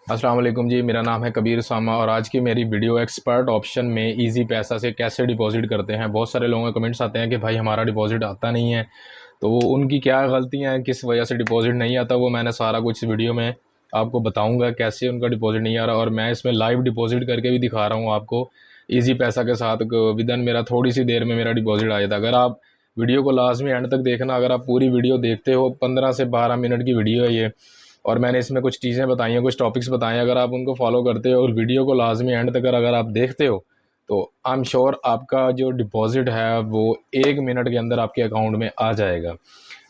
अस्सलाम वालेकुम जी। मेरा नाम है कबीर सामा और आज की मेरी वीडियो एक्सपर्ट ऑप्शन में इजी पैसा से कैसे डिपॉजिट करते हैं। बहुत सारे लोगों के कमेंट्स आते हैं कि भाई हमारा डिपॉजिट आता नहीं है, तो वो उनकी क्या गलतियां हैं, किस वजह से डिपॉजिट नहीं आता, वो मैंने सारा कुछ इस वीडियो में आपको बताऊंगा कैसे उनका डिपॉजिट नहीं आ रहा। और मैं इसमें लाइव डिपॉजिट करके भी दिखा रहा हूँ आपको ईजी पैसा के साथ। विदन मेरा थोड़ी सी देर में मेरा डिपॉजिट आ जाता। अगर आप वीडियो को लाजमी एंड तक देखना, अगर आप पूरी वीडियो देखते हो, 15 से 12 मिनट की वीडियो है ये, और मैंने इसमें कुछ चीज़ें बताई हैं, कुछ टॉपिक्स बताए हैं। अगर आप उनको फॉलो करते हो और वीडियो को लाजमी एंड तक अगर आप देखते हो, तो आई एम श्योर आपका जो डिपॉजिट है वो 1 मिनट के अंदर आपके अकाउंट में आ जाएगा।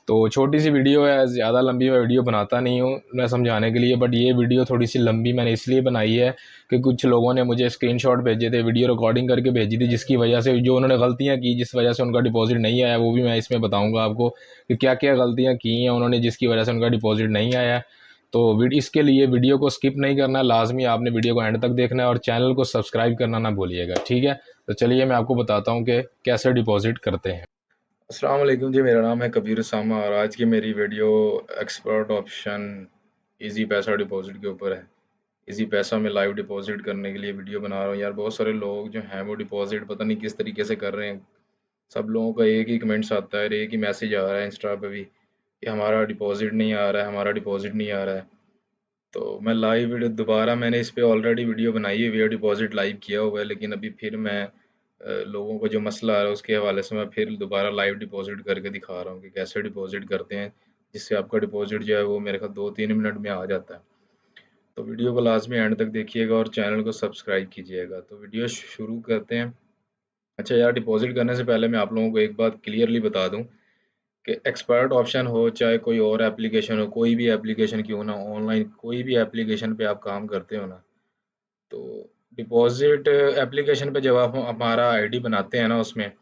तो छोटी सी वीडियो है, ज़्यादा लंबी मैं वीडियो बनाता नहीं हूँ मैं समझाने के लिए, बट ये वीडियो थोड़ी सी लंबी मैंने इसलिए बनाई है कि कुछ लोगों ने मुझे स्क्रीनशॉट भेजे थे, वीडियो रिकॉर्डिंग करके भेजी थी, जिसकी वजह से जो उन्होंने गलतियाँ की, जिस वजह से उनका डिपॉजिट नहीं आया, वो भी मैं इसमें बताऊँगा आपको कि क्या क्या गलतियाँ की हैं उन्होंने जिसकी वजह से उनका डिपॉजिट नहीं आया। तो इसके लिए वीडियो को स्किप नहीं करना, लाजमी आपने वीडियो को एंड तक देखना है और चैनल को सब्सक्राइब करना ना भूलिएगा, ठीक है। तो चलिए मैं आपको बताता हूँ कि कैसे डिपॉजिट करते हैं। अस्सलाम वालेकुम जी। मेरा नाम है कबीर सामा और आज की मेरी वीडियो एक्सपर्ट ऑप्शन इजी पैसा डिपॉजिट के ऊपर है। इजी पैसा में लाइव डिपॉजिट करने के लिए वीडियो बना रहा हूँ। यार बहुत सारे लोग जो हैं वो डिपॉजिट पता नहीं किस तरीके से कर रहे हैं। सब लोगों का एक ही कमेंट्स आता है, एक ही मैसेज आ रहा है इंस्टा पे भी कि हमारा डिपॉजिट नहीं आ रहा है, हमारा डिपॉजिट नहीं आ रहा है। तो मैं लाइव वीडियो दोबारा, मैंने इस पे ऑलरेडी वीडियो बनाई हुई है, डिपॉजिट लाइव किया हुआ है, लेकिन अभी फिर मैं लोगों को जो मसला आ रहा है उसके हवाले से मैं फिर दोबारा लाइव डिपॉजिट करके दिखा रहा हूँ कि कैसे डिपॉजिट करते हैं, जिससे आपका डिपॉजिट जो है वो मेरे ख्याल 2-3 मिनट में आ जाता है। तो वीडियो को लाजमी एंड तक देखिएगा और चैनल को सब्सक्राइब कीजिएगा। तो वीडियो शुरू करते हैं। अच्छा यार, डिपॉजिट करने से पहले मैं आप लोगों को एक बात क्लियरली बता दूं कि एक्सपर्ट ऑप्शन हो चाहे कोई और एप्लीकेशन हो, कोई भी एप्लीकेशन क्यों ना, ऑनलाइन कोई भी एप्लीकेशन पे आप काम करते हो ना, तो डिपॉजिट एप्लीकेशन पे जब आप हमारा आईडी बनाते हैं ना उसमें,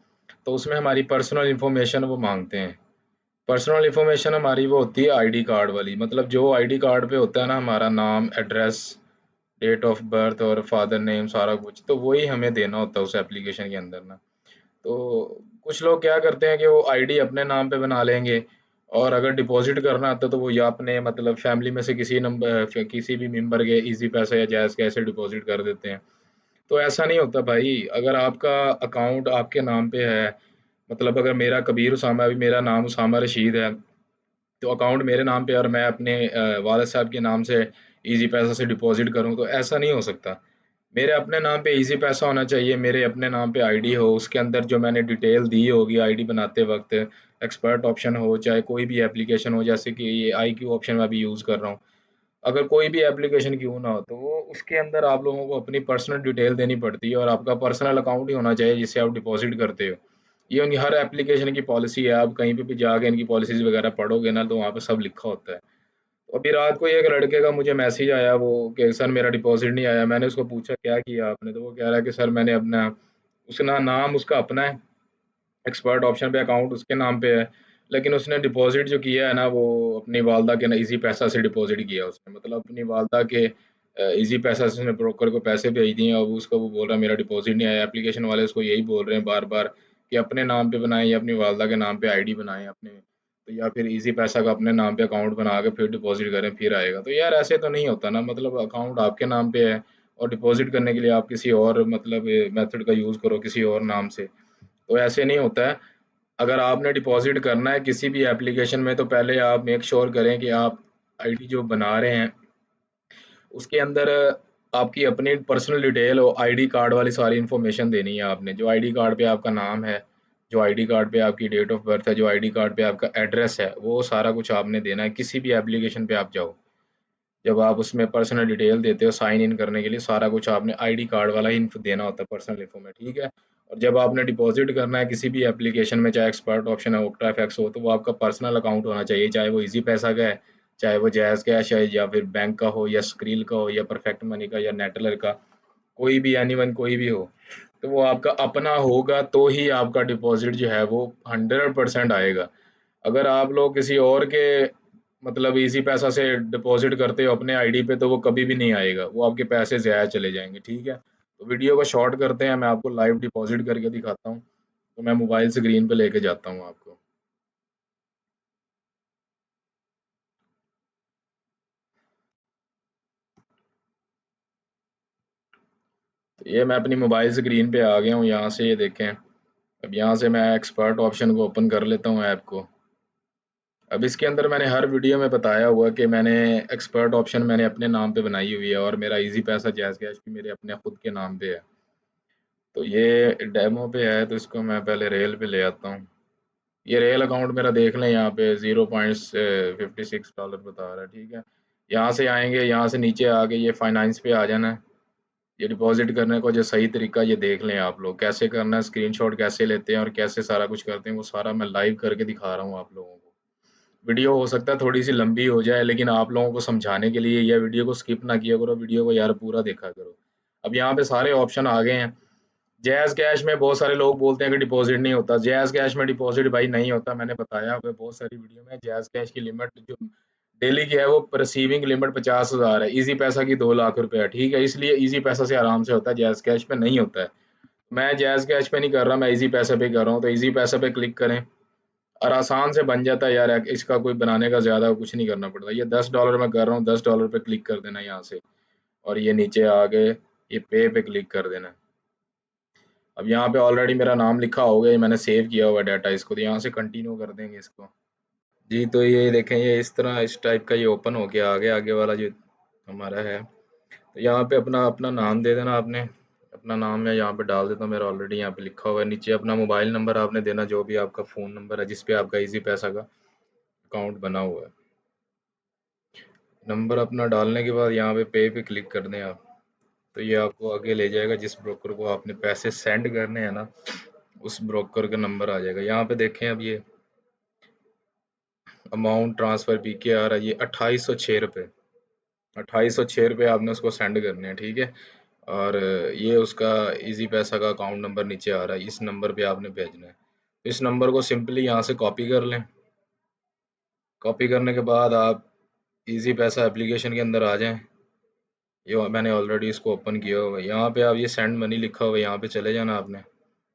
तो उसमें हमारी पर्सनल इन्फॉर्मेशन वो मांगते हैं। पर्सनल इन्फॉर्मेशन हमारी वो होती है आईडी कार्ड वाली, मतलब जो आईडी कार्ड पे होता है ना, हमारा नाम, एड्रेस, डेट ऑफ बर्थ और फादर नेम, सारा कुछ तो वही हमें देना होता है उस एप्लीकेशन के अंदर ना। तो कुछ लोग क्या करते हैं कि वो आईडी अपने नाम पे बना लेंगे, और अगर डिपॉजिट करना आता है तो वो या अपने मतलब फैमिली में से किसी नंबर किसी भी मेंबर के इजी पैसे या जैज़ के ऐसे डिपॉजिट कर देते हैं। तो ऐसा नहीं होता भाई। अगर आपका अकाउंट आपके नाम पे है, मतलब अगर मेरा कबीर उसामा, अभी मेरा नाम उसामा रशीद है, तो अकाउंट मेरे नाम पे और मैं अपने वालिद साहब के नाम से इजी पैसा से डिपॉजिट करूं, तो ऐसा नहीं हो सकता। मेरे अपने नाम पे इजी पैसा होना चाहिए, मेरे अपने नाम पे आईडी हो, उसके अंदर जो मैंने डिटेल दी होगी आईडी बनाते वक्त, एक्सपर्ट ऑप्शन हो चाहे कोई भी एप्लीकेशन हो, जैसे कि ये आई क्यू ऑप्शन मैं अभी यूज़ कर रहा हूँ, अगर कोई भी एप्लीकेशन क्यों ना हो, तो वो उसके अंदर आप लोगों को अपनी पर्सनल डिटेल देनी पड़ती है और आपका पर्सनल अकाउंट ही होना चाहिए जिससे आप डिपॉजिट करते हो। ये उनकी हर एप्लीकेशन की पॉलिसी है। आप कहीं पे भी जाके इनकी पॉलिसीज वगैरह पढ़ोगे ना, तो वहाँ पे सब लिखा होता है। तो अभी रात को एक लड़के का मुझे मैसेज आया, वो कि सर मेरा डिपॉजिट नहीं आया। मैंने उसको पूछा क्या किया आपने, तो वो कह रहा है कि सर मैंने अपना, उसका नाम उसका अपना है, एक्सपर्ट ऑप्शन पे अकाउंट उसके नाम पे है, लेकिन उसने डिपॉजिट जो किया है ना वो अपनी वालदा के ना इजी पैसा से डिपॉजिट किया उसने, मतलब अपनी वालदा के इजी पैसा से उसने ब्रोकर को पैसे भेज दिए और उसको वो बोल रहा है मेरा डिपॉजिट नहीं आया। एप्लीकेशन वाले उसको यही बोल रहे हैं बार बार कि अपने नाम पे बनाएं या अपनी वालदा के नाम पे आईडी बनाएं अपने, तो या फिर इजी पैसा का अपने नाम पे अकाउंट बना के फिर डिपॉजिट करें फिर आएगा। तो यार ऐसे तो नहीं होता ना, मतलब अकाउंट आपके नाम पे है और डिपॉजिट करने के लिए आप किसी और मतलब मेथड का यूज़ करो किसी और नाम से, तो ऐसे नहीं होता है। अगर आपने डिपॉजिट करना है किसी भी एप्लीकेशन में, तो पहले आप मेक श्योर करें कि आप आईडी जो बना रहे हैं उसके अंदर आपकी अपनी पर्सनल डिटेल हो, आईडी कार्ड वाली सारी इन्फॉर्मेशन देनी है आपने। जो आईडी कार्ड पे आपका नाम है, जो आईडी कार्ड पे आपकी डेट ऑफ बर्थ है, जो आईडी कार्ड पे आपका एड्रेस है, वो सारा कुछ आपने देना है। किसी भी एप्लीकेशन पे आप जाओ, जब आप उसमें पर्सनल डिटेल देते हो साइन इन करने के लिए, सारा कुछ आपने आईडी कार्ड वाला ही देना होता है, पर्सनल इन्फो में, ठीक है। और जब आपने डिपॉजिट करना है किसी भी एप्लीकेशन में, चाहे एक्सपर्ट ऑप्शन है, ओक्टा एफएक्स हो, तो वो आपका पर्सनल अकाउंट होना चाहिए, चाहे वो इजी पैसा का है, चाहे वो जैज़ कैश है, या फिर बैंक का हो, या स्क्रील का हो, या परफेक्ट मनी का, या नेटलर का, कोई भी एनीवन कोई भी हो, तो वो आपका अपना होगा तो ही आपका डिपॉजिट जो है वो 100% आएगा। अगर आप लोग किसी और के मतलब इजी पैसा से डिपॉजिट करते हो अपने आईडी पे, तो वो कभी भी नहीं आएगा, वो आपके पैसे ज़ाया चले जाएंगे, ठीक है। तो वीडियो को शॉर्ट करते हैं, मैं आपको लाइव डिपॉजिट करके दिखाता हूँ। तो मैं मोबाइल स्क्रीन पे लेके जाता हूँ आपको। तो ये मैं अपनी मोबाइल स्क्रीन पे आ गया हूँ, यहाँ से ये देखें। अब यहाँ से मैं एक्सपर्ट ऑप्शन को ओपन कर लेता हूँ ऐप को। अब इसके अंदर मैंने हर वीडियो में बताया हुआ कि मैंने एक्सपर्ट ऑप्शन मैंने अपने नाम पे बनाई हुई है और मेरा इजी पैसा जैज़ कैश भी मेरे अपने खुद के नाम पे है। तो ये डेमो पे है, तो इसको मैं पहले रेल पे ले आता हूँ। ये रेल अकाउंट मेरा देख लें, यहाँ पे $0.56 बता रहा है, ठीक है। यहाँ से आएंगे, यहाँ से नीचे आके ये फाइनेंस पे आ जाना है। ये डिपॉजिट करने को जो सही तरीका ये देख लें आप लोग, कैसे करना है, स्क्रीनशॉट कैसे लेते हैं और कैसे सारा कुछ करते हैं, वो सारा मैं लाइव करके दिखा रहा हूँ आप लोगों को। वीडियो हो सकता है थोड़ी सी लंबी हो जाए, लेकिन आप लोगों को समझाने के लिए यह वीडियो को स्किप ना किया करो, वीडियो को यार पूरा देखा करो। अब यहाँ पे सारे ऑप्शन आ गए हैं। जैज़ कैश में बहुत सारे लोग बोलते हैं कि डिपॉजिट नहीं होता। जैज़ कैश में डिपॉजिट भाई नहीं होता, मैंने बताया हुआ है बहुत सारी वीडियो में। जैज़ कैश की लिमिट जो डेली की है वो रिसीविंग लिमिट 50,000 है, इजी पैसा की 2 लाख रुपए है, ठीक है। इसलिए इजी पैसा से आराम से होता है, जैज़ कैश पे नहीं होता है। मैं जैज़ कैश पे नहीं कर रहा, मैं इजी पैसा पे कर रहा हूँ। तो इजी पैसा पे क्लिक करें और आसान से बन जाता है यार, इसका कोई बनाने का ज़्यादा कुछ नहीं करना पड़ता। ये $10 मैं कर रहा हूँ, $10 पे क्लिक कर देना यहाँ से, और ये नीचे आके ये पे क्लिक कर देना। अब यहाँ पे ऑलरेडी मेरा नाम लिखा होगा, ये मैंने सेव किया हुआ डाटा इसको, तो यहाँ से कंटिन्यू कर देंगे इसको। जी, तो ये देखें, ये इस तरह इस टाइप का ये ओपन हो गया, आगे आगे वाला जो हमारा है। तो यहाँ पे अपना अपना नाम दे देना आपने। अपना नाम मैं यहाँ पे डाल देता हूँ, मेरा ऑलरेडी यहाँ पे लिखा हुआ है। नीचे अपना मोबाइल नंबर आपने देना, जो भी आपका फ़ोन नंबर है जिस पे आपका इजी पैसा का अकाउंट बना हुआ है। नंबर अपना डालने के बाद यहाँ पे क्लिक कर दें आप। तो ये आपको आगे ले जाएगा, जिस ब्रोकर को आपने पैसे सेंड करने हैं ना, उस ब्रोकर का नंबर आ जाएगा। यहाँ पे देखें, अब ये अमाउंट ट्रांसफ़र पीके आ रहा है, ये 2806 रुपये। 2806 रुपये आपने उसको सेंड करने हैं, ठीक है। और ये उसका इजी पैसा का अकाउंट नंबर नीचे आ रहा है, इस नंबर पे आपने भेजना है। इस नंबर को सिंपली यहाँ से कॉपी कर लें। कॉपी करने के बाद आप इजी पैसा एप्लीकेशन के अंदर आ जाएं। ये मैंने ऑलरेडी इसको ओपन किया हुआ है। यहाँ पे आप ये सेंड मनी लिखा हुआ है, यहाँ पे चले जाना आपने।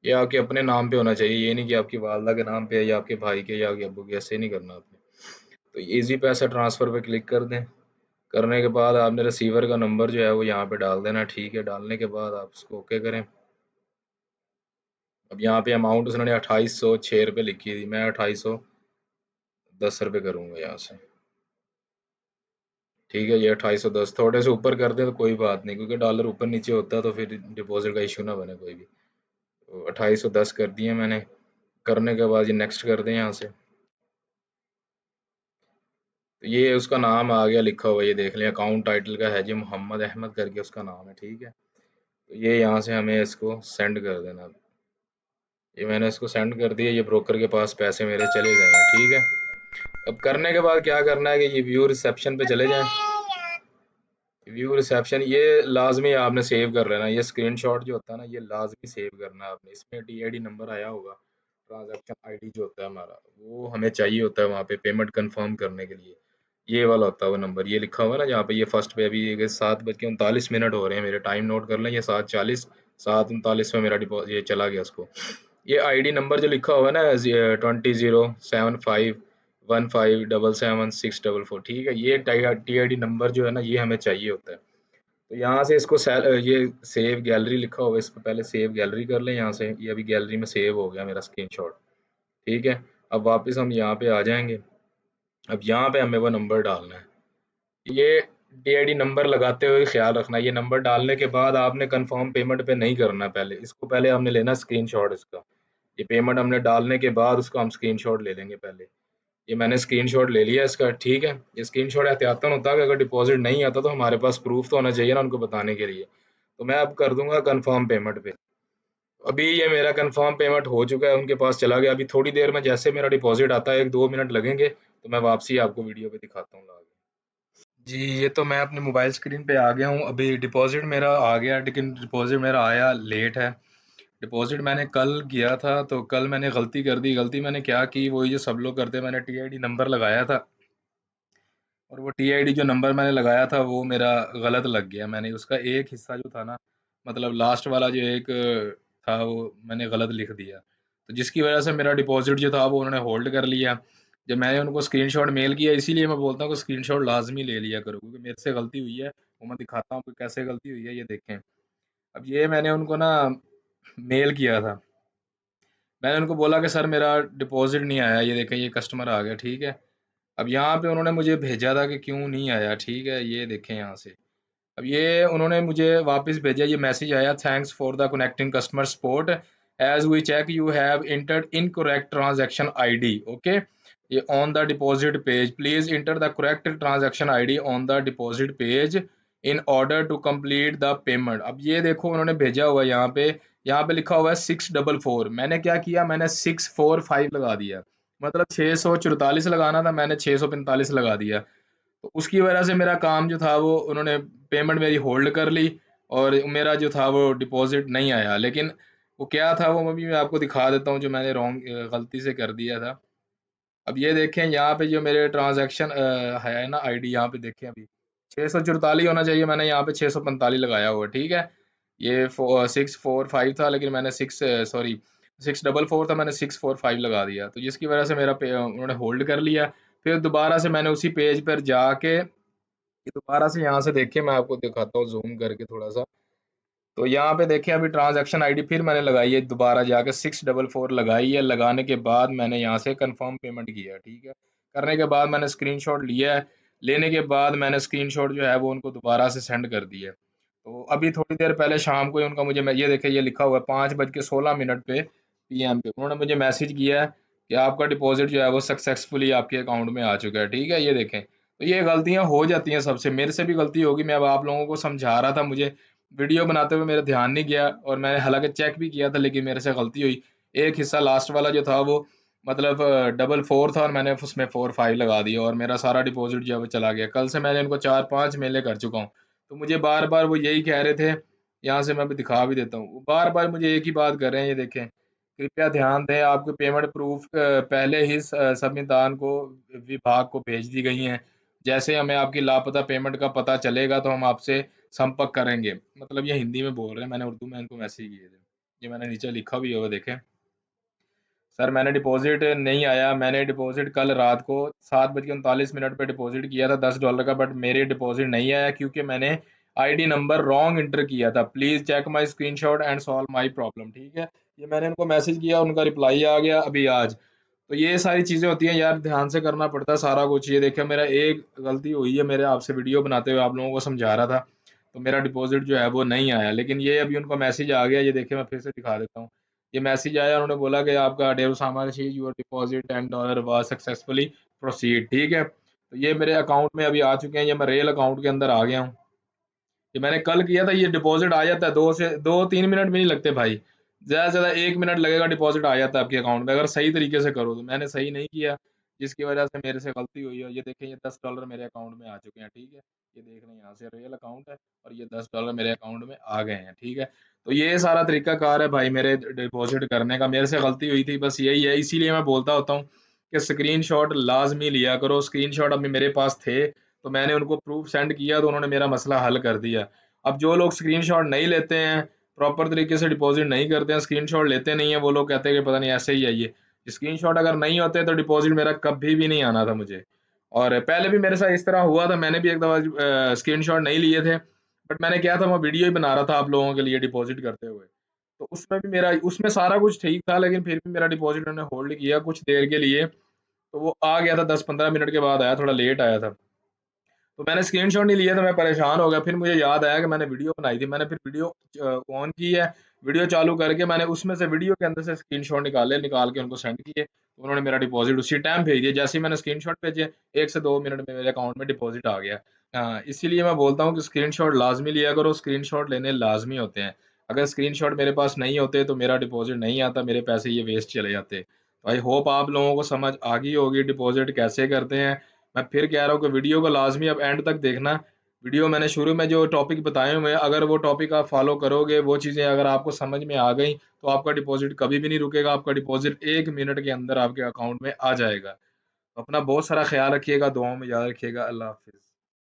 ये आपके अपने नाम पे होना चाहिए, ये नहीं कि आपकी वालदा के नाम पे है या आपके भाई के या आपके अब्बू के, ऐसे नहीं करना आपने। तो इजी पैसा ट्रांसफ़र पे क्लिक कर दें। करने के बाद आपने रिसीवर का नंबर जो है वो यहाँ पे डाल देना, ठीक है। डालने के बाद आप उसको ओके करें। अब यहाँ पे अमाउंट उसने 2806 रुपये लिखी थी, मैं 2810 रुपये करूँगा यहाँ से, ठीक है। ये 2810 थोड़े से ऊपर कर दें तो कोई बात नहीं, क्योंकि डॉलर ऊपर नीचे होता है तो फिर डिपॉजिट का इशू ना बने कोई भी। तो 2810 कर दिए मैंने। करने के बाद ये नेक्स्ट कर दें यहाँ से। तो ये उसका नाम आ गया लिखा हुआ, ये देख लें। अकाउंट टाइटल का है जी मोहम्मद अहमद करके उसका नाम है, ठीक है। तो ये यहाँ से हमें इसको सेंड कर देना। ये मैंने इसको सेंड कर दिया, ये ब्रोकर के पास पैसे मेरे चले गए हैं, ठीक है। अब करने के बाद क्या करना है कि ये व्यू रिसेप्शन पे चले जाएं। व्यू रिसेप्शन ये लाजमी आपने सेव कर लेना। ये स्क्रीनशॉट जो होता है ना, ये लाजमी सेव करना है आपने। इसमें टीआईडी नंबर आया होगा, ट्रांजैक्शन आईडी जो होता है हमारा, वो हमें चाहिए होता है वहाँ पे पेमेंट कंफर्म करने के लिए। ये वाला होता है वो नंबर, ये लिखा हुआ है ना जहाँ पे, ये फर्स्ट पे। अभी ये 7:39 हो रहे हैं मेरे, टाइम नोट कर लें। ये 7:40 7:39 में मेरा डिपॉजिट ये चला गया उसको। ये आईडी नंबर जो लिखा हुआ है ना, 207515777644, ठीक है। ये टीआईडी नंबर जो है ना, ये हमें चाहिए होता है। तो यहाँ से इसको ये सेव गैलरी लिखा हुआ है, इसको पहले सेव गैलरी कर लें यहाँ से। ये अभी गैलरी में सेव हो गया मेरा स्क्रीनशॉट, ठीक है। अब वापस हम यहाँ पे आ जाएंगे। अब यहाँ पे हमें वो नंबर डालना है। ये टीआईडी नंबर लगाते हुए ख्याल रखना, ये नंबर डालने के बाद आपने कंफर्म पेमेंट पे नहीं करना। पहले इसको पहले हमने लेना स्क्रीनशॉट इसका। ये पेमेंट हमने डालने के बाद उसको हम स्क्रीनशॉट ले लेंगे पहले। ये मैंने स्क्रीनशॉट ले लिया इसका, ठीक है। ये स्क्रीनशॉट एहतियातन होता है कि अगर डिपॉजिट नहीं आता तो हमारे पास प्रूफ तो होना चाहिए ना उनको बताने के लिए। तो मैं अब कर दूंगा कंफर्म पेमेंट पे। अभी ये मेरा कंफर्म पेमेंट हो चुका है, उनके पास चला गया। अभी थोड़ी देर में जैसे मेरा डिपॉजिट आता है, 1-2 मिनट लगेंगे, तो मैं वापसी आपको वीडियो पे दिखाता हूँ ला के। जी, ये तो मैं अपने मोबाइल स्क्रीन पे आ गया हूँ। अभी डिपॉजिट मेरा आ गया, लेकिन डिपॉजिट मेरा आया लेट है। डिपॉजिट मैंने कल किया था, तो कल मैंने गलती कर दी। गलती मैंने क्या की, वही जो सब लोग करते हैं, मैंने टीआईडी नंबर लगाया था, और वो टीआईडी जो नंबर मैंने लगाया था वो मेरा गलत लग गया। मैंने उसका एक हिस्सा जो था ना, मतलब लास्ट वाला जो एक था, वो मैंने गलत लिख दिया। तो जिसकी वजह से मेरा डिपॉजिट जो था वो उन्होंने होल्ड कर लिया। जब मैंने उनको स्क्रीनशॉट मेल किया, इसीलिए मैं बोलता हूँ कि स्क्रीनशॉट लाजमी ले लिया करो, क्योंकि मेरे से गलती हुई है। वो मैं दिखाता हूँ कि कैसे गलती हुई है, ये देखें। अब ये मैंने उनको ना मेल किया था। मैंने उनको बोला कि सर मेरा डिपॉज़िट नहीं आया, ये देखें ये कस्टमर आ गया, ठीक है। अब यहाँ पे उन्होंने मुझे भेजा था कि क्यों नहीं आया, ठीक है, ये देखें यहाँ से। अब ये उन्होंने मुझे वापस भेजा, ये मैसेज आया, thanks for the connecting customer support, as we check you have entered incorrect transaction ID, okay. ये on the deposit page, please enter the correct transaction ID on the deposit page in order to complete the payment. अब ये देखो उन्होंने भेजा हुआ है यहाँ पे लिखा हुआ है 644। मैंने क्या किया, मैंने 645 लगा दिया, मतलब 644 लगाना था, मैंने 645 लगा दिया। तो उसकी वजह से मेरा काम जो था वो उन्होंने पेमेंट मेरी होल्ड कर ली, और मेरा जो था वो डिपॉजिट नहीं आया। लेकिन वो क्या था वो अभी मैं आपको दिखा देता हूँ, जो मैंने रॉन्ग गलती से कर दिया था। अब ये देखें यहाँ पे जो मेरे ट्रांजैक्शन है ना आईडी, यहाँ पे देखें अभी 644 होना चाहिए, मैंने यहाँ पे 645 लगाया हुआ है, ठीक है। ये 645 था, लेकिन मैंने सिक्स डबल फोर था, मैंने 645 लगा दिया, तो जिसकी वजह से उन्होंने होल्ड कर लिया। फिर दोबारा से मैंने उसी पेज पर जाके, ये दोबारा से यहाँ से देखिए, मैं आपको दिखाता हूँ जूम करके थोड़ा सा। तो यहाँ पे देखिए अभी ट्रांजैक्शन आईडी फिर मैंने लगाई है, दोबारा जाके 644 लगाई है। लगाने के बाद मैंने यहाँ से कंफर्म पेमेंट किया, ठीक है। करने के बाद मैंने स्क्रीनशॉट लिया है, लेने के बाद मैंने स्क्रीनशॉट जो है वो उनको दोबारा से सेंड कर दिया है। तो अभी थोड़ी देर पहले शाम को ही उनका मुझे ये देखिए ये लिखा हुआ है 5:16 पे PM पे उन्होंने मुझे मैसेज किया है कि आपका डिपॉजिट जो है वो सक्सेसफुली आपके अकाउंट में आ चुका है, ठीक है। ये देखें, तो ये गलतियां हो जाती हैं सबसे, मेरे से भी गलती होगी। मैं अब आप लोगों को समझा रहा था, मुझे वीडियो बनाते हुए मेरा ध्यान नहीं गया, और मैंने हालांकि चेक भी किया था, लेकिन मेरे से गलती हुई। एक हिस्सा लास्ट वाला जो था वो मतलब डबल फोर था, और मैंने उसमें 4-5 लगा दिया, और मेरा सारा डिपॉजिट जो है वो चला गया। कल से मैंने इनको 4-5 मेले कर चुका हूँ, तो मुझे बार बार वो यही कह रहे थे। यहाँ से मैं अभी दिखा भी देता हूँ, वो बार बार मुझे एक ही बात कर रहे हैं, ये देखें, कृपया ध्यान दें आपके पेमेंट प्रूफ पहले ही संविधान को विभाग को भेज दी गई हैं। जैसे हमें आपकी लापता पेमेंट का पता चलेगा तो हम आपसे संपर्क करेंगे। मतलब ये हिंदी में बोल रहे हैं, मैंने उर्दू में इनको मैसेज किए थे। ये मैंने नीचे लिखा भी होगा, देखें। सर मैंने डिपॉजिट नहीं आया, मैंने डिपॉजिट कल रात को 7:39 पे डिपॉजिट किया था $10 का, बट मेरे डिपॉजिट नहीं आया क्योंकि मैंने आईडी नंबर रॉन्ग इंटर किया था। Please check my screenshot and solve my problem, ठीक है। ये मैंने उनको मैसेज किया, उनका रिप्लाई आ गया अभी आज। तो ये सारी चीजें होती हैं यार, ध्यान से करना पड़ता है सारा कुछ। ये देखिए मेरा एक गलती हुई है, मेरे आपसे वीडियो बनाते हुए आप लोगों को समझा रहा था, तो मेरा डिपॉजिट जो है वो नहीं आया। लेकिन ये अभी उनका मैसेज आ गया, ये देखिए मैं फिर से दिखा देता हूँ। ये मैसेज आया, उन्होंने बोला कि आपका डेव सामान your deposit $10 was successfully proceed, ठीक है। तो ये मेरे अकाउंट में अभी आ चुके हैं, ये मैं रेल अकाउंट के अंदर आ गया हूँ। ये मैंने कल किया था, ये डिपॉजिट आ जाता है 2 से 3 मिनट भी नहीं लगते भाई, ज्यादा से ज्यादा 1 मिनट लगेगा, डिपॉजिट आ जाता है आपके अकाउंट में, अगर सही तरीके से करो। तो मैंने सही नहीं किया, जिसकी वजह से मेरे से गलती हुई है। ये देखें, ये $10 मेरे अकाउंट में आ चुके हैं, ठीक है। ये देख रहे हैं, यहाँ से रियल अकाउंट है, और ये $10 मेरे अकाउंट में आ गए हैं, ठीक है। तो ये सारा तरीका कार है भाई मेरे डिपॉजिट करने का, मेरे से गलती हुई थी, बस यही है। इसीलिए मैं बोलता होता हूँ कि स्क्रीनशॉट लाजमी लिया करो। स्क्रीनशॉट अभी मेरे पास थे, तो मैंने उनको प्रूफ सेंड किया, तो उन्होंने मेरा मसला हल कर दिया। अब जो लोग स्क्रीनशॉट नहीं लेते हैं, प्रॉपर तरीके से डिपॉजिट नहीं करते हैं, स्क्रीनशॉट लेते नहीं है, वो लोग कहते हैं कि पता नहीं ऐसे ही है ये। स्क्रीनशॉट अगर नहीं होते तो डिपॉजिट मेरा कभी भी नहीं आना था मुझे। और पहले भी मेरे साथ इस तरह हुआ था, मैंने भी एक दफ़ा स्क्रीनशॉट नहीं लिए थे, बट मैंने क्या था, मैं वीडियो ही बना रहा था आप लोगों के लिए डिपॉजिट करते हुए। तो उसमें भी मेरा उसमें सारा कुछ ठीक था, लेकिन फिर भी मेरा डिपॉजिट उन्होंने होल्ड किया कुछ देर के लिए। तो वो आ गया था, 10-15 मिनट के बाद आया, थोड़ा लेट आया था। तो मैंने स्क्रीनशॉट नहीं लिया, तो मैं परेशान हो गया। फिर मुझे याद आया कि मैंने वीडियो बनाई थी, मैंने फिर वीडियो ऑन की है, वीडियो चालू करके मैंने उसमें से वीडियो के अंदर से स्क्रीनशॉट निकाल के उनको सेंड किए, तो उन्होंने मेरा डिपॉजिट उसी टाइम भेज दिया। जैसे ही मैंने स्क्रीनशॉट भेजे, 1 से 2 मिनट में मेरे अकाउंट में डिपॉजिट आ गया। हाँ, इसीलिए मैं बोलता हूँ कि स्क्रीनशॉट लाजमी लिया करो, स्क्रीनशॉट लेने लाजमी होते हैं। अगर स्क्रीनशॉट मेरे पास नहीं होते तो मेरा डिपॉजिट नहीं आता, मेरे पैसे ये वेस्ट चले जाते। तो आई होप आप लोगों को समझ आ गई होगी डिपॉजिट कैसे करते हैं। मैं फिर कह रहा हूँ कि वीडियो को लाजमी अब एंड तक देखना। वीडियो मैंने शुरू में जो टॉपिक बताए हुए हैं, अगर वो टॉपिक आप फॉलो करोगे, वो चीज़ें अगर आपको समझ में आ गई, तो आपका डिपॉजिट कभी भी नहीं रुकेगा, आपका डिपॉजिट 1 मिनट के अंदर आपके अकाउंट में आ जाएगा। तो अपना बहुत सारा ख्याल रखिएगा, दुआओं में याद रखिएगा। अल्लाह हाफिज़।